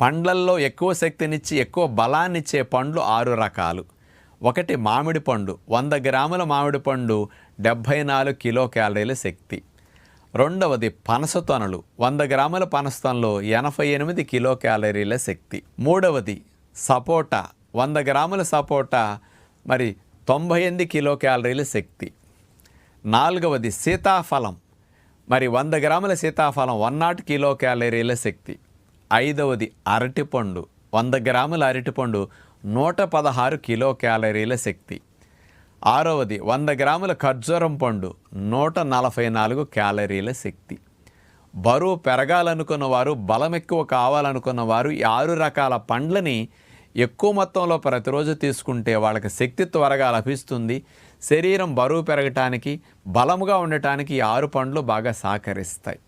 పండ్లల్లో ఎక్కువ శక్తినిచ్చి ఎక్కువ బలాన్నిచ్చే పండ్లు 6 రకాలు. 1 మామిడి పండు, 100 గ్రాముల మామిడి పండు 74 కిలో క్యాలరీల శక్తి. 2వది పనసతొనలు, 100 గ్రాముల పనసతొనలు 88 కిలో క్యాలరీల శక్తి. 3వది సపోటా, 100 గ్రాముల సపోటా 98 కిలో క్యాలరీల శక్తి. 4వది సీతాఫలం, 100 గ్రాముల సీతాఫలం 100 కిలో క్యాలరీల శక్తి. 5వది అరటిపండు, 100 గ్రాముల అరటిపండు 116 కిలో క్యాలరీల శక్తి. 6వది 100 గ్రాముల ఖర్జూరం పండు 144 క్యాలరీల శక్తి. బరువు పెరగాలనుకున్న వారు, బలం ఎక్కువ కావాలనుకున్న వారు ఈ 6 రకాల పండ్లని ఎక్కువ మొత్తంలో ప్రతిరోజు తీసుకుంటే వాళ్ళకి శక్తి త్వరగా లభిస్తుంది. శరీరం బరువు పెరగటానికి, బలముగా ఉండటానికి ఈ 6 పండ్లు బాగా సహకరిస్తాయి.